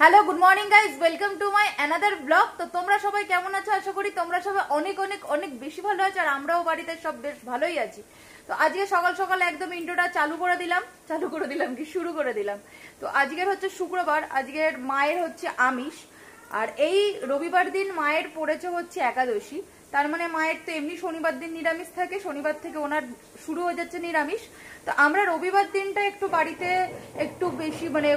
Hello good morning guys, welcome to my another blog. তো তোমরা সবাই কেমন আছো? আশা করি তোমরা সবাই অনেক অনেক অনেক বেশি ভালো আছো, আর আমরাও বাড়িতে সব বেশ ভালোই আছি। তো আজকে সকাল সকাল একদম ইন্ট্রোটা শুরু করে দিলাম। তো আজকের হচ্ছে শুক্রবার, আজকের মায়ের হচ্ছে আমিষ, আর এই রবিবার দিন মায়ের পড়েছে হচ্ছে একাদশী। তার মানে মায়ের তো এমনি শনিবার দিন নিরামিষ থাকে, শনিবার থেকে ওনার শুরু হয়ে যাচ্ছে নিরামিষ। তো আমরা রবিবার দিনটা একটু বাড়িতে একটু বেশি মানে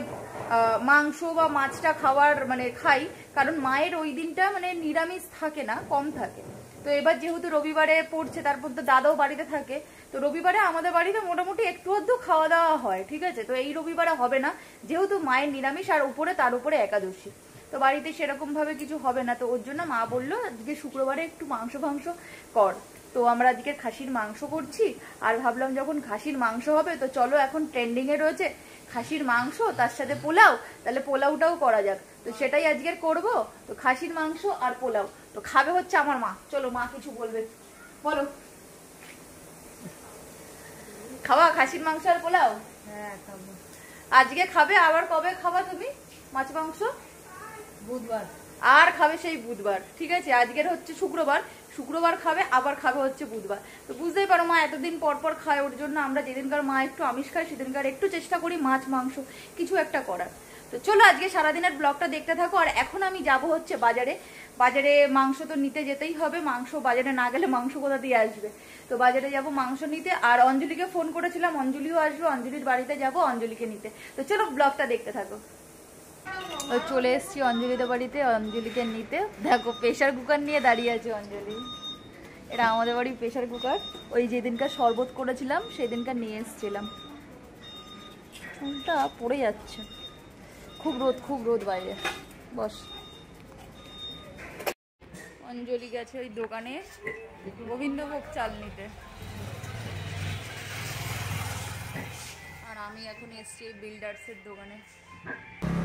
মাংস বা মাছটা খাওয়ার মানে খাই, কারণ মায়ের ওই দিনটা মানে নিরামিষ থাকে না, কম থাকে। তো এবার যেহেতু রবিবারে পড়ছে, তারপর তো দাদাও বাড়িতে থাকে, তো রবিবারে আমাদের বাড়িতে মোটামুটি একটু আধটু খাওয়া দাওয়া হয়, ঠিক আছে। তো এই রবিবারে হবে না, যেহেতু মায়ের নিরামিষ আর উপরে তার উপরে একাদশী, তো বাড়িতে সেরকম ভাবে কিছু হবে না। তো ওর জন্য মা বললো আজকে শুক্রবারে একটু মাংস কর। তো আমরা আজকে খাসির মাংস করছি, আর ভাবলাম যখন খাসির মাংস হবে তো চলো, এখন ট্রেন্ডিং এ রয়েছে খাসির মাংস, তার সাথে পোলাও, তাহলে পোলাওটাও করা যাক। তো সেটাই আজকের করব। তো খাসির মাংস আর পোলাও তো খাবে হচ্ছে আমার মা। চলো, মা কিছু বলবে, বলো। খাওয়া খাসির মাংস আর পোলাও? হ্যাঁ খাবো। আজকে খাবে, আবার কবে খাবা তুমি মাছ মাংস? বুধবার। আর খাবে সেই বুধবার, ঠিক আছে। আজকের হচ্ছে শুক্রবার খাবে, আবার খাবে হচ্ছে বুধবার। তো বুঝতেই পারো মা এতদিন পর পর খায়, ওর জন্য আমরা যেদিনকার মা একটু আমিষ খায় সেদিনকার একটু চেষ্টা করি মাছ মাংস কিছু একটা করার। তো চলো আজকে সারাদিনের ব্লগটা দেখতে থাকো। আর এখন আমি যাব হচ্ছে বাজারে মাংস তো নিতে যেতেই হবে, মাংস বাজারে না গেলে মাংস কোথা দিয়ে আসবে। তো বাজারে যাব মাংস নিতে, আর অঞ্জলিকে ফোন করেছিলাম, অঞ্জলিও আসবে, অঞ্জলির বাড়িতে যাব অঞ্জলিকে নিতে। তো চলো ব্লগটা দেখতে থাকো। চলে এসছি অঞ্জলিদের বাড়িতে অঞ্জলিকে নিতে। দেখো প্রেশার কুকার নিয়ে দাঁড়িয়ে আছে অঞ্জলি। এটা আমাদের বাড়ির প্রেশার কুকার, ওই যেদিনকার শরবত করেছিলাম সেদিনকার নিয়ে এসেছিলাম। চুলটা পড়ে যাচ্ছে, খুব রোদ বাইরে। বস। অঞ্জলি গেছে ওই দোকানে গোবিন্দভোগ চাল নিতে, আর আমি এখন এসছি বিল্ডার্সের দোকানে।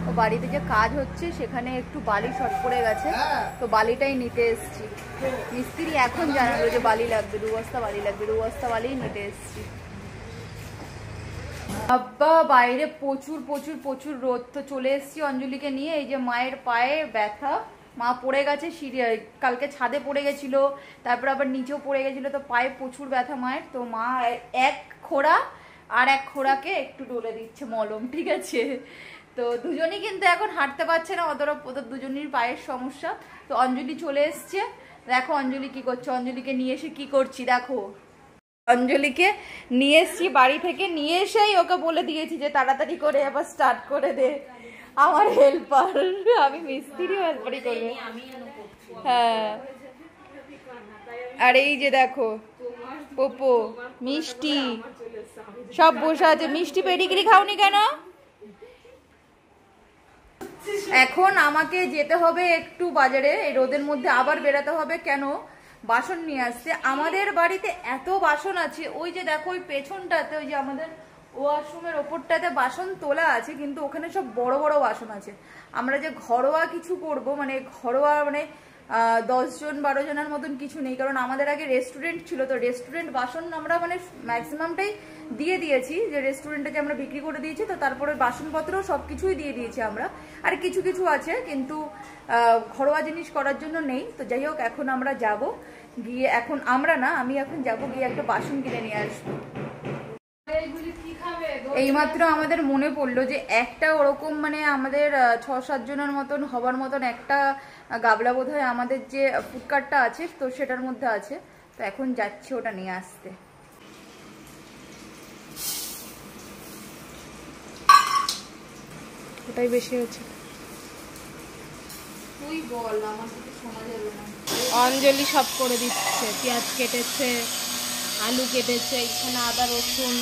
তো বাড়িতে যে কাজ হচ্ছে সেখানে একটু বালি শর্ট পড়ে গেছে, তো বালিটাই নিতে এসছি। মিস্ত্রি এখন জানালো যে বালি লাগবে, 2 বস্তা বালি লাগবে, 2 বস্তা বালি নিতে এসছি। আব্বা বাইরে প্রচুর প্রচুর প্রচুর রোদ। তো চলে এসছি অঞ্জলিকে নিয়ে। এই যে মায়ের পায়ে ব্যথা, মা পড়ে গেছে সিঁড়ি, কালকে ছাদে পড়ে গেছিল, তারপর আবার নিচেও পড়ে গেছিল, তো পায়ে প্রচুর ব্যথা মায়ের। তো মা এক খোড়া আর এক খোড়াকে একটু ডলে দিচ্ছে মলম, ঠিক আছে। তো দুজনই কিন্তু এখন হাঁটতে পারছে না, ওদের দুজনের পায়ের সমস্যা। তো অঞ্জলি চলে এসছে, দেখো অঞ্জলি কি করছে। অঞ্জলিকে নিয়ে এসে কি করছি দেখো। অঞ্জলিকে নিয়ে এসছি বাড়ি থেকে, নিয়ে এসেই ওকে বলে দিয়েছি যে তাড়াতাড়ি করে আবার স্টার্ট করে দে, আমার হেল্পার, আমি মিস্ত্রি হেল্পারই করবে। হ্যাঁ, আর এই যে দেখো পোপো মিষ্টি সব বসে আছে। মিষ্টি পেডিগ্রি খাওনি কেন? এখন আমাকে যেতে হবে একটু বাজারে, এই রোদের মধ্যে আবার বেরোতে হবে। কেন? বাসন নিয়ে আসতে। আমাদের বাড়িতে এত বাসন আছে, ওই যে দেখো ওই পেছনটাতে, ওই যে আমাদের ওয়াশরুমের ওপরটাতে বাসন তোলা আছে, কিন্তু ওখানে সব বড় বড় বাসন আছে। আমরা যে ঘরোয়া কিছু করব, মানে ঘরোয়া মানে 10 জন 12 জনের মতন কিছু নেই, কারণ আমাদের আগে রেস্টুরেন্ট ছিল। তো রেস্টুরেন্ট বাসন আমরা মানে ম্যাক্সিমামটাই দিয়ে দিয়েছি, যে রেস্টুরেন্টটাকে আমরা বিক্রি করে দিয়েছি। তো তারপরে বাসনপত্র সবকিছুই দিয়ে দিয়েছি আমরা, আর কিছু কিছু আছে কিন্তু ঘরোয়া জিনিস করার জন্য নেই। তো যাই হোক, এখন আমরা যাব গিয়ে, এখন আমরা না, আমি এখন যাব গিয়ে একটা বাসন কিনে নিয়ে আসবো। এইমাত্র আমাদের মনে পড়লো যে একটা ওরকম মানে আমাদের 6-7 জনের মতন হবার মতন একটা গাবলা বোধ হয় আমাদের যে ফুডকার্টটা আছে, তো সেটার মধ্যে আছে। তো এখন যাচ্ছি ওটা নিয়ে আসতে। ওটাই বেশি হচ্ছে। তুই বল, আমার কিছু শোনা যাবে না। অঞ্জলি সব করে দিচ্ছে, পেঁয়াজ কেটেছে, আলু কেটেছে, এখানে আদা রসুন।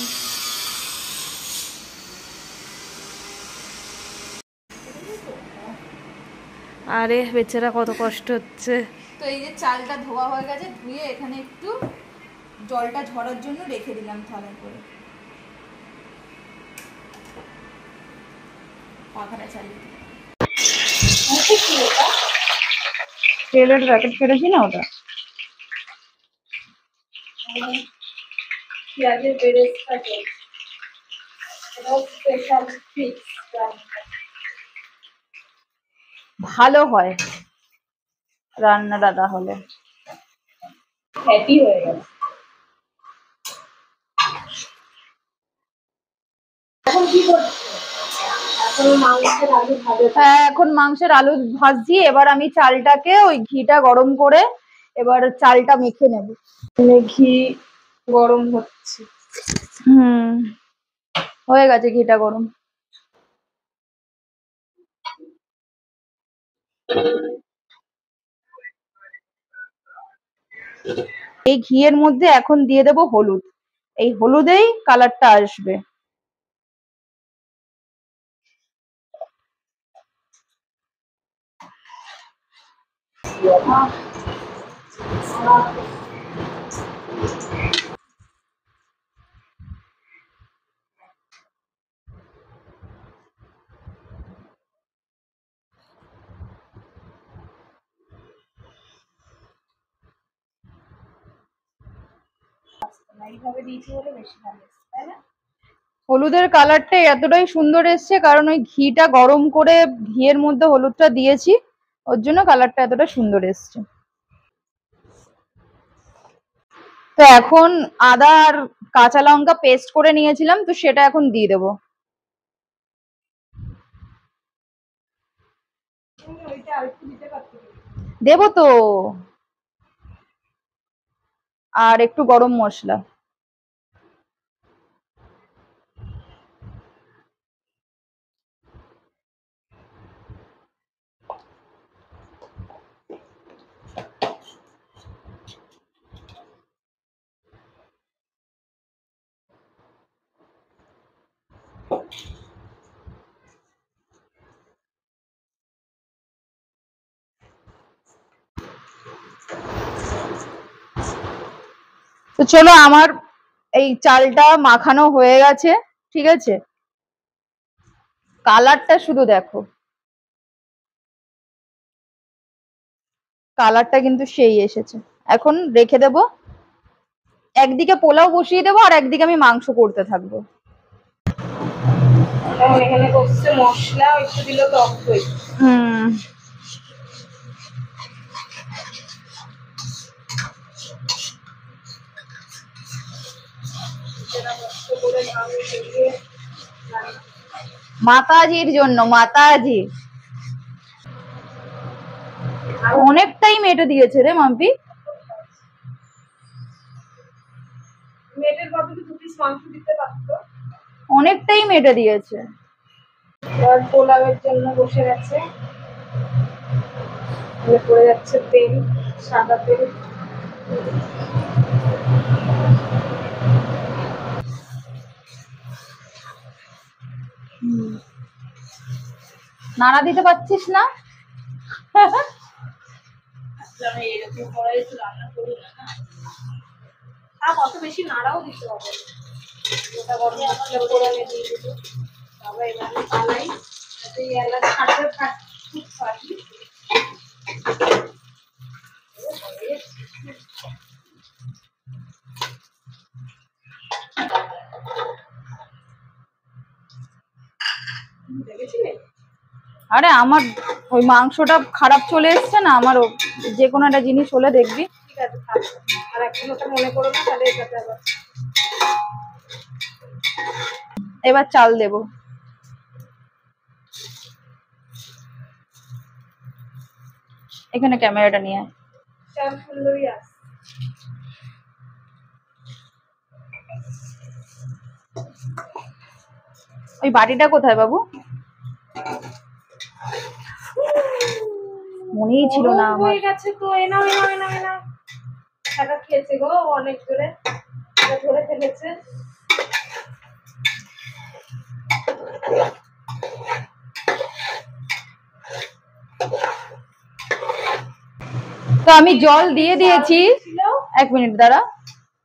আরে বেচারা কত কষ্ট হচ্ছে। তো এই যে চালটা ধোয়া হয়ে গেছে, ধুয়ে এখানে একটু জলটা ঝরার জন্য রেখে দিলাম থালায় করে। পাখাটা চালিয়ে তেলের প্যাকেট কেটেছি না ওটা, পেঁয়াজের বেরেস্তা স্পেশাল ফিক্স। ভালো হয় রান্নাটা তাহলে। ফ্যাটি হয়ে গেছে। এখন কি করছো? এখন মাংসের আলু ভাজা। হ্যাঁ, এখন মাংসের আলু ভাজছি। এবার আমি চালটাকে ওই ঘিটা গরম করে এবার চালটা মেখে নেব। ঘি গরম হচ্ছে। হয়ে গেছে ঘিটা গরম। এই ঘিয়ের মধ্যে এখন দিয়ে দেব হলুদ। এই হলুদেই কালারটা আসবে। এইভাবে দিয়েছি বলে বেশি ভালো এসেছে, তাই না? হলুদের কালারটা এতটাই সুন্দর এসছে কারণ ওই ঘিটা গরম করে ঘিয়ের মধ্যে হলুদটা দিয়েছি, ওর জন্য কালারটা এতটা সুন্দর এসছে। তো এখন আদা আর কাঁচা লঙ্কা পেস্ট করে নিয়েছিলাম, তো সেটা এখন দিয়ে দেবো। ওইটা আরেকটু দিতে পারতে। দেবো তো। আর একটু গরম মশলা। তো চলো, আমার এই চালটা মাখানো হয়ে গেছে, ঠিক আছে। কালারটা শুধু দেখো, কালারটা কিন্তু সেই এসেছে। এখন রেখে দেব, একদিকে পোলাও বসিয়ে দেবো আর একদিকে আমি মাংস করতে থাকবো। এখানে করছে মশলা একটু দিল টক দই। মাতাজির জন্য, মাতাজি অনেকটাই মেটে দিয়েছে রে মাম্পি। মেটের বদলে 2 পিস মাংস দিতে পারতো। অনেকটাই মেটে দিয়েছে। আর পোলাওয়ের জন্য বসে গেছে, পড়ে যাচ্ছে তেল, সাদা তেল। নাড়া দিতে পারছিস না? এরকম কড়াই তো রান্না করি না। অত বেশি নাড়াও দিতে হবে। ওটা গরম মশলা ফোড়নে দিয়ে দেবো। তারপর এভাবে পালাই, যাতে এলাচ ছাড়তে খুব পারি। দেখেছিলে? আরে আমার ওই মাংসটা খারাপ চলে এসছে না, আমার যে কোনো একটা জিনিস হলে দেখবি। ঠিক আছে, আর এখন ওটা মনে করো না, তাহলে এটাতে আবার। এবার চাল দেব। এখানে ক্যামেরাটা নিয়ে আয়। চাল সুন্দরই আছে। ওই বাটিটা কোথায় বাবু? মনেই ছিল না আমার। হয়ে গেছে তো, এনাও এনাও এনাও এনাও। এটা খেয়েছে গো অনেক জোরে, ধরে ফেলেছে। তো আমি জল দিয়ে দিয়েছি। 1 মিনিট দাঁড়া,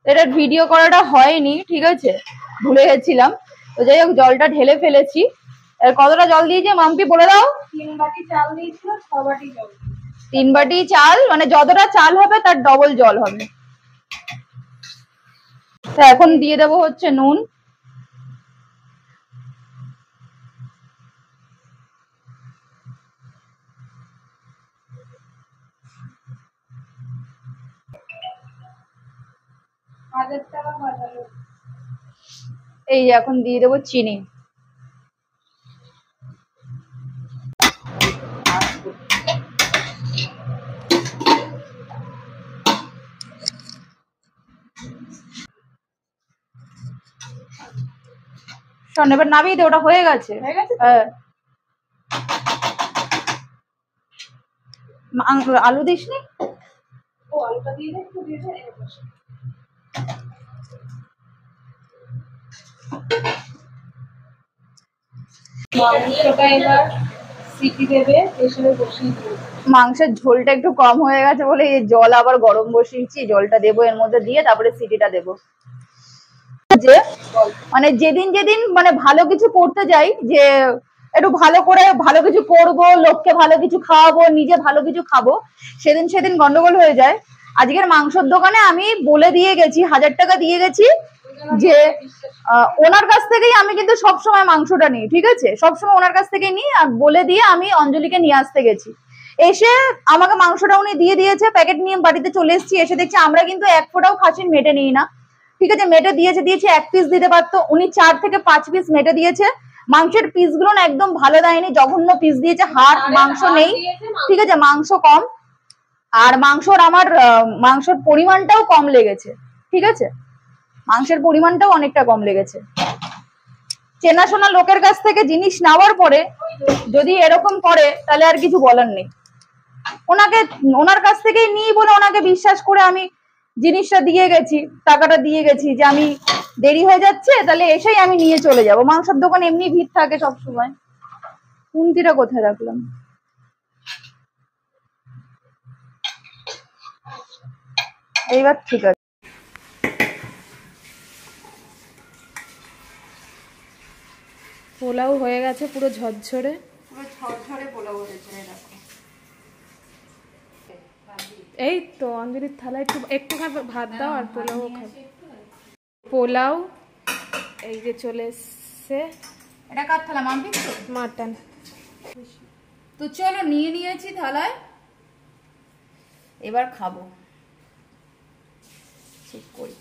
এটা ভিডিও করাটা হয়নি, ঠিক আছে, ভুলে গেছিলাম। তো যাই হোক, জলটা ঢেলে ফেলেছি। কতটা জল দিয়েছি মাম্পি বলে দাও? 3 বাটি চাল দিয়েছিল, 6 বাটি জল। 3 বাটি চাল, মানে যতটা চাল হবে তার ডবল জল হবে। তো এখন দিয়ে দেবো হচ্ছে নুন। 1000 টাকা পাঠালো। এই যে এখন দিয়ে দেবো চিনি। শোন এবার নামিয়ে দে, ওটা হয়ে গেছে। হয়ে গেছে? হ্যাঁ। আলু দিসনি? ও আলুটা দিয়ে দে, একটু দিয়ে দে। মাংসটা এবার সিটি দেবে, প্রেসারে বসিয়ে দিবে। মাংসের ঝোলটা একটু কম হয়ে গেছে বলে এই জল আবার গরম বসিয়েছি, জলটা দেবো এর মধ্যে দিয়ে তারপরে সিটিটা দেবো। যে মানে যেদিন যেদিন মানে ভালো কিছু করতে যাই, যে একটু ভালো করে ভালো কিছু করব, লোককে ভালো কিছু খাওয়াবো, নিজে ভালো কিছু খাবো, সেদিন সেদিন গন্ডগোল হয়ে যায়। আজকের মাংসের দোকানে আমি বলে দিয়ে গেছি, 1000 টাকা দিয়ে গেছি যে ওনার কাছ থেকেই আমি কিন্তু সবসময় মাংসটা নিই, ঠিক আছে, সবসময় ওনার কাছ থেকে নিই। আর বলে দিয়ে আমি অঞ্জলিকে নিয়ে আসতে গেছি, এসে আমাকে মাংসটা উনি দিয়ে দিয়েছে, প্যাকেট নিয়ে বাড়িতে চলে এসেছি। এসে দেখছি আমরা কিন্তু এক ফোঁটাও খাসির মেটে নিই না, ঠিক আছে, মেটে দিয়েছে 1 পিস দিতে পারতো, উনি 4 থেকে 5 পিস মেটে দিয়েছে। মাংসের পিসগুলো না একদম ভালো দেয়নি, জঘন্য পিস দিয়েছে, হাড় মাংস নেই, ঠিক আছে, মাংস কম। আর আমার মাংসের পরিমাণটাও কম লেগেছে, ঠিক আছে, মাংসের পরিমাণটাও অনেকটা কম লেগেছে। চেনাশোনা লোকের কাছ থেকে জিনিস নেওয়ার পরে যদি এরকম করে তাহলে আর কিছু বলার নেই। ওনার কাছ থেকেই নিই বলে ওনাকে বিশ্বাস করে আমি জিনিসটা দিয়ে গেছি, টাকাটা দিয়ে গেছি, যে আমি দেরি হয়ে যাচ্ছে তাহলে এসেই আমি নিয়ে চলে যাব। মাংসের দোকান এমনি ভিড় থাকে সব সময়। খুন্তিটা কোথায় রাখলাম? এইবার ঠিক আছে। পোলাও হয়ে গেছে পুরো ঝরঝরে, পোলাও হয়েছে। এই তো অঞ্জলির থালা একটু ভাত দাও আর পোলাও খাবে। পোলাও এই যে চলে এসছে। এটা কার থালা? মাম্পি মাটন। তো চলো নিয়ে নিয়েছি থালায়, এবার খাবো। ঠিক করি।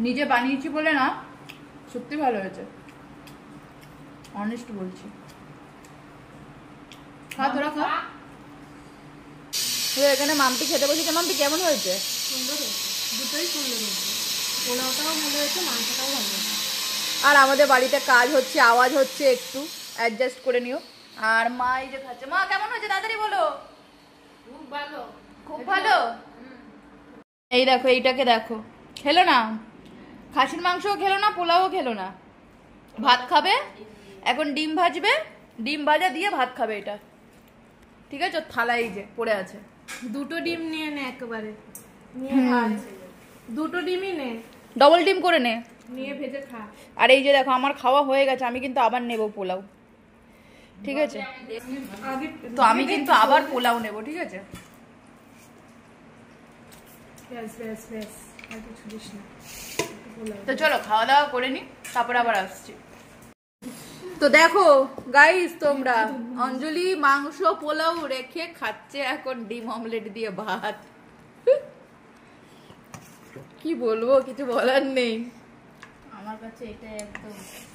নিজে বানিয়েছি বলে না, সত্যি ভালো হয়েছে, অনেস্ট বলছি। খা তোরা খা। এখানে মাম্পি খেতে বসেছে। মাম্পি কেমন হয়েছে? সুন্দর হয়েছে, দুটোই সুন্দর হয়েছে, পোলাওটাও ভালো হয়েছে, মাংসটাও ভালো হয়েছে। আর আমাদের বাড়িতে কাজ হচ্ছে, আওয়াজ হচ্ছে, একটু অ্যাডজাস্ট করে নিও। আর মা এই যে খাচ্ছে। মা কেমন হয়েছে তাড়াতাড়ি বলো। খুব ভালো, খুব ভালো। এই দেখো, এইটাকে দেখো, খেলো না, খাসির মাংসও খেলো না, পোলাও খেলো না, ভাত খাবে এখন। ডিম ভাজবে, ডিম ভাজা দিয়ে ভাত খাবে এটা, ঠিক আছে। থালা এই যে পড়ে আছে। দুটো ডিম নিয়ে নে একেবারে, নিয়ে খা। দুটো ডিমই নে, ডবল ডিম করে নে, নিয়ে ভেজে খা। আর এই যে দেখো আমার খাওয়া হয়ে গেছে, আমি কিন্তু আবার নেব পোলাও, ঠিক আছে। তো আমি কিন্তু আবার পোলাও নেব, ঠিক আছে। তো চলো খাওয়া দাওয়া করে নি, তারপরে আবার আসছি। তো দেখো গাইস, তোমরা অঞ্জলি মাংস পোলাও রেখে খাচ্ছে এখন ডিম অমলেট দিয়ে ভাত। কি বলবো, কিছু বলার নেই আমার কাছে এটা একদম।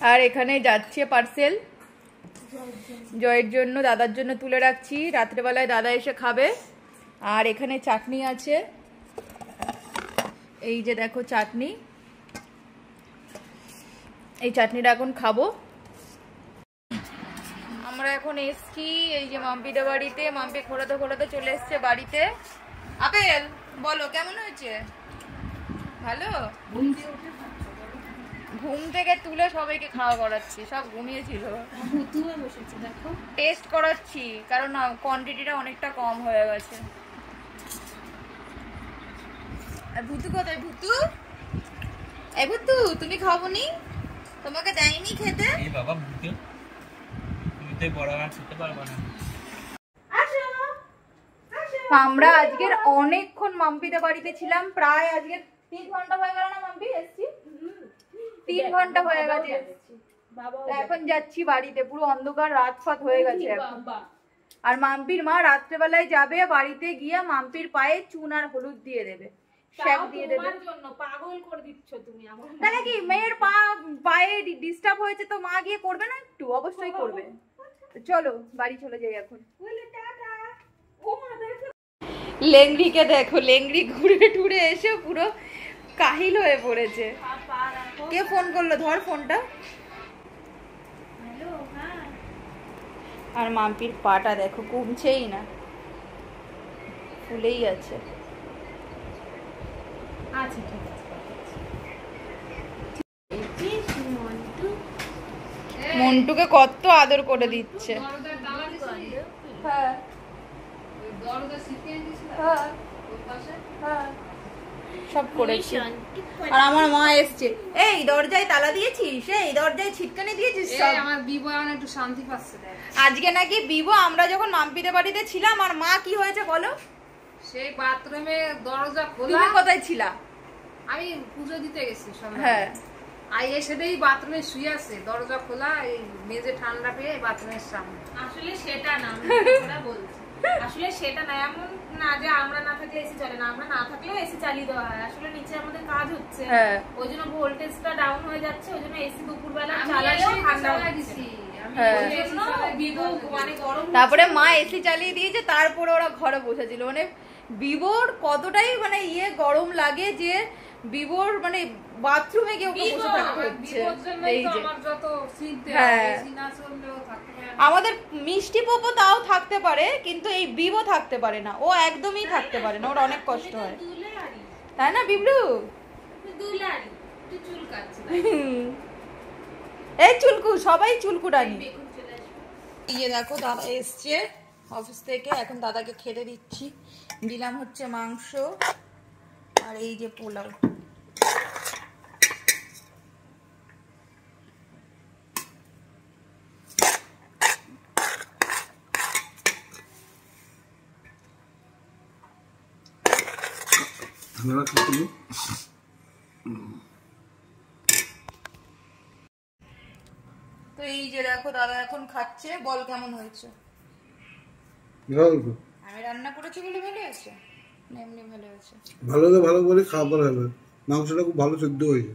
আর এখানে যাচ্ছে পার্সেল জয়ের জন্য, দাদার জন্য তুলে রাখছি, রাত্রেবেলায় দাদা এসে খাবে। আর এখানে চাটনি আছে, এই যে দেখো চাটনি, এই চাটনিটা এখন খাবো। আমরা এখন এসছি এই যে মাম্পিদের বাড়িতে। মাম্পি খোলাতে খোলাতে চলে এসছে বাড়িতে। আপেল বলো কেমন হয়েছে? ভালো। ঘুম থেকে তুলে সবাইকে খাওয়া করাচ্ছি, সব ঘুমিয়েছিল, দেখো টেস্ট করাচ্ছি, কারণ কোয়ান্টিটিটা অনেকটা কম হয়ে গেছে। আর ভুতু কোথায়? ভুতু, এই ভুতু তুমি খাবনি? তোমাকে দেয়নি খেতে? এই বাবা ভুতু, তুমি তো বড় আর খেতে পারবে না। আমরা আজকের অনেকক্ষণ মাম্পিদের বাড়িতে ছিলাম, প্রায় আজকে 3 ঘন্টা হয়ে গেল না মাম্পি এসছি। 3 ঘন্টা হয়ে গেছে বাবাও এখন যাচ্ছি বাড়িতে, পুরো অন্ধকার রাত ফাত হয়ে গেছে এখন। বাবা আর মাম্পির মা রাত্রেবেলায় যাবে বাড়িতে গিয়ে মাম্পির পায়ে চুন আর হলুদ দিয়ে দেবে, শ্যাক দিয়ে দেবে। তোমার জন্য পাগল করে দিচ্ছ তুমি আমার। তাহলে কি মেয়ের পায়ে ডিস্টার্ব হয়েছে তো মা গিয়ে করবে না একটু? অবশ্যই করবে। চলো বাড়ি চলে যাই এখন। লেংড়িকে দেখো, লেংড়ি ঘুরে টুরে এসে পুরো কাহিল হয়ে পড়েছে। কে ফোন করলো? ধর ফোনটা। আর মাম্পির পাটা দেখো কমছেই না, ফুলেই আছে। আচ্ছা ঠিক আছে। মন্টুকে কত আদর করে দিচ্ছে। হ্যাঁ হ্যাঁ সব করেছি। আর আমার মা এসছে। এই দরজায় তালা দিয়েছিস? এই দরজায় ছিটকানি দিয়েছিস? সব আমার বিবরণ একটু শান্তি পাচ্ছে। আজকে নাকি বিবো, আমরা যখন মাম্পিতে বাড়িতে ছিলাম, আর মা কি হয়েছে বলো? সেই বাথরুমে দরজা খোলা। তুমি কোথায় ছিলা? আমি পুজো দিতে গেছি সন্ধ্যায়। হ্যাঁ আর এসেই বাথরুমে শুয়ে আছে, দরজা খোলা, এই মেঝে ঠান্ডা পেয়ে বাথরুমের সামনে। আসলে সেটা না, আমি ওটা বলছি। আসলে সেটা না, এমন না যে আমরা না থাকলে এসি চলে না, আমরা না থাকলেও এসি চালিয়ে দেওয়া হয়। আসলে নিচে আমাদের কাজ হচ্ছে, হ্যাঁ ওই জন্য ভোল্টেজটা ডাউন হয়ে যাচ্ছে, ওই জন্য এসি দুপুরবেলা চালালেও ঠান্ডা দিছি। তারপরে মা এসি চালিয়ে দিয়েছে, তারপরে ওরা ঘরে বসেছিল। মানে বিবোর কতটাই মানে গরম লাগে যে বিবোর মানে বাথরুমে গিয়ে ওকে বসে থাকতে হচ্ছে। এই যে হ্যাঁ, আমাদের মিষ্টি পোপো তাও থাকতে পারে, কিন্তু এই বিবো থাকতে পারে না, ও একদমই থাকতে পারে না, ওর অনেক কষ্ট হয়, তাই না বিবলু? এই চুলকু, সবাই চুলকুটানি। ইয়ে দেখো দাদা এসছে অফিস থেকে, এখন দাদাকে খেতে দিচ্ছি। দিলাম হচ্ছে মাংস আর এই যে পোলাও। তো এই যে দেখো দাদা এখন খাচ্ছে, বল কেমন হয়েছে? আমি রান্না করেছি বলে ভালো হয়েছে, এমনি ভালো হয়েছে? ভালো তো ভালো বলে খাবার হবে। মাংসটা খুব ভালো সিদ্ধ হয়েছে।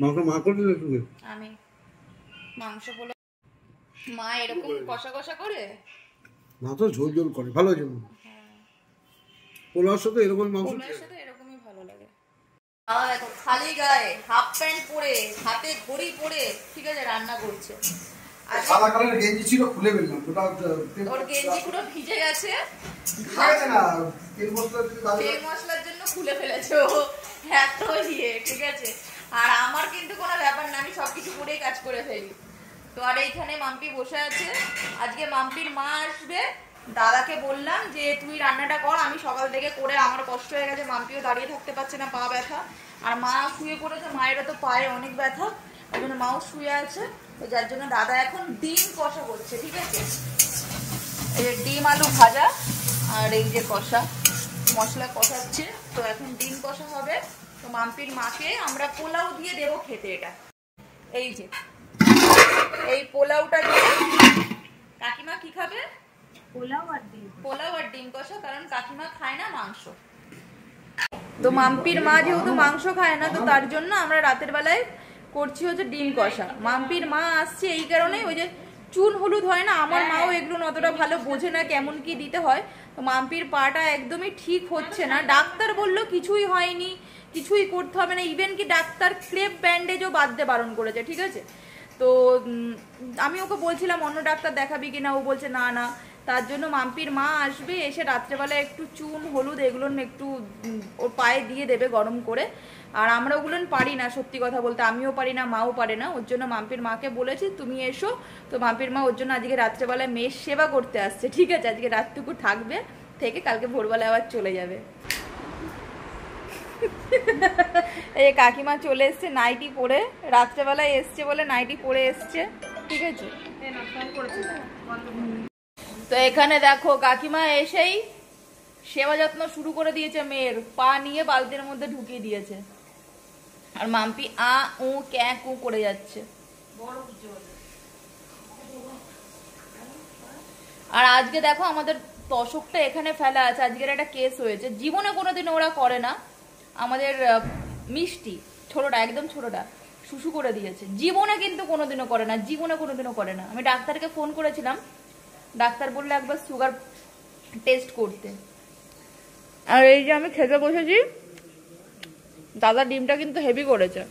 মাংস মা করে একটু আমি মাংস বলে মা এরকম কষা কষা করে, মা তো ঝোল ঝোল করে, ভালো হয়েছে। পোলাওর সাথে এরকম মাংস, পোলাওর সাথে এরকমই ভালো লাগে। দেখো খালি গায়ে হাফ প্যান্ট পরে, হাতে ঘড়ি পরে, ঠিক আছে রান্না করছে। সাদা কালারের গেঞ্জি ছিল, খুলে ফেললাম। ওর গেঞ্জি পুরো ভিজে গেছে, তেল মশলার জন্য খুলে ফেলেছে ও, এত ইয়ে, ঠিক আছে। আর আমার কিন্তু কোনো ব্যাপার না, আমি সবকিছু করেই কাজ করে ফেলি। তো আর এইখানে মাম্পি বসে আছে। আজকে মাম্পির মা আসবে, দাদাকে বললাম যে তুই রান্নাটা কর, আমি সকাল থেকে করে আমার কষ্ট হয়ে গেছে, মাম্পিও দাঁড়িয়ে থাকতে পারছে না, পা ব্যথা। আর মা শুয়ে পড়েছে, মায়েরও তো পায়ে অনেক ব্যথা, ওই জন্য মাও শুয়ে আছে। তো যার জন্য দাদা এখন ডিম কষা করছে, ঠিক আছে। এই যে ডিম আলু ভাজা আর এই যে কষা মশলা কষাচ্ছে। তো এখন ডিম কষা হবে। তো মাম্পির মাকে আমরা পোলাও দিয়ে দেবো খেতে। এটা এই যে এই পোলাওটা দিয়ে কাকিমা কি খাবে? পোলাও আর ডিম কষা, কারণ কাকিমা খায় না মাংস। তো মাম্পির মা যেহেতু মাংস খায় না, তো তার জন্য আমরা রাতের বেলায় করছি হচ্ছে ডিম কষা। মাম্পির মা আসছে এই কারণে, ওই যে চুন হলুদ হয় না, আমার মাও এগুলো অতটা ভালো বোঝে না কেমন কি দিতে হয়। তো মাম্পির পাটা একদমই ঠিক হচ্ছে না, ডাক্তার বললো কিছুই হয়নি, কিছুই করতে হবে না, ইভেন কি ডাক্তার ক্লেপ ব্যান্ডেজও বাঁধতে বারণ করেছে, ঠিক আছে। তো আমি ওকে বলছিলাম অন্য ডাক্তার দেখাবি কিনা, ও বলছে না না। তার জন্য মাম্পির মা আসবে, এসে রাত্রেবেলা একটু চুন হলুদ এগুলো একটু ওর পায়ে দিয়ে দেবে গরম করে। আর আমরা ওগুলো পারি না, সত্যি কথা বলতে আমিও পারি না, মাও পারে না। ওর জন্য মাম্পির মাকে বলেছি তুমি এসো। তো মাম্পির মা ওর জন্য আজকে রাত্রেবেলায় মেয়ের সেবা করতে আসছে, ঠিক আছে। আজকে রাতটুকু থাকবে, থেকে কালকে ভোরবেলা আবার চলে যাবে। এই কাকিমা চলে এসছে নাইটি পরে, রাত্রেবেলায় এসছে বলে নাইটি পরে এসছে, ঠিক আছে। তো এখানে দেখো কাকিমা এসেই সেবা যত্ন শুরু করে দিয়েছে, মেয়ের পা নিয়ে বালতির মধ্যে ঢুকিয়ে দিয়েছে। আর মাম্পি আ উ ক্যাঁ কু করে যাচ্ছে। আর আজকে দেখো আমাদের তশকটা এখানে ফেলা আছে, আজকের একটা কেস হয়েছে। জীবনে কোনোদিন ওরা করে না। আমাদের মিষ্টি ছোটটা, একদম ছোটটা শুশু করে দিয়েছে। জীবনে কিন্তু কোনোদিনও করে না, জীবনে কোনোদিনও করে না। আমি ডাক্তারকে ফোন করেছিলাম, ডাক্তার বললে একবার সুগার টেস্ট করতে। আর এই যে আমি খেতে বসেছি, দাদা ডিমটা কিন্তু হেভি করেছে।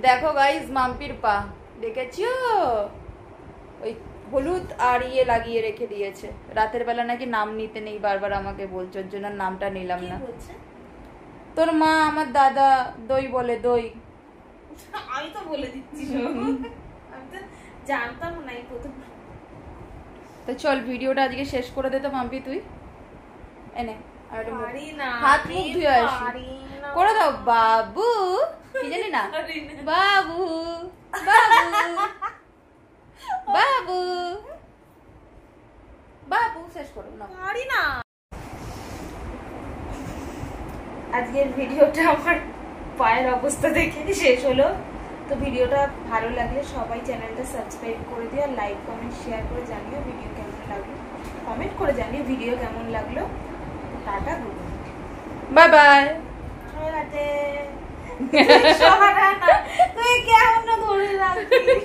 দেখো গাইস মাম্পির পা দেখেছো, ওই হলুদ আর ইয়ে লাগিয়ে রেখে দিয়েছে। রাতের বেলা নাকি নাম নিতে নেই, বারবার আমাকে বলছে, ওর জন্য নামটা নিলাম না। তোর মা আমার দাদা দই বলে, দই। আমি তো বলে দিচ্ছি, আমি তো জানতাম না এই প্রথম। তো চল ভিডিওটা আজকে শেষ করে দে তো মাম্পি, তুই এনে আর একটা মুখ- পারি না, হাত মুখ ধুয়ে আসি, পারি না। করে দাও বাবু, কি জানি না, বাবু বাবু বাবু বাবু, শেষ করো না। পারি না। আজকের ভিডিওটা আমার পায়ের অবস্থা দেখে শেষ হলো। তো ভিডিওটা ভালো লাগলে সবাই চ্যানেলটা সাবস্ক্রাইব করে দিও, আর লাইক কমেন্ট শেয়ার করে জানিও ভিডিও কেমন লাগলো, কমেন্ট করে জানিও ভিডিও কেমন লাগলো। Tata, good bye bye. Night. তুই কেমন ধরে রাখবি?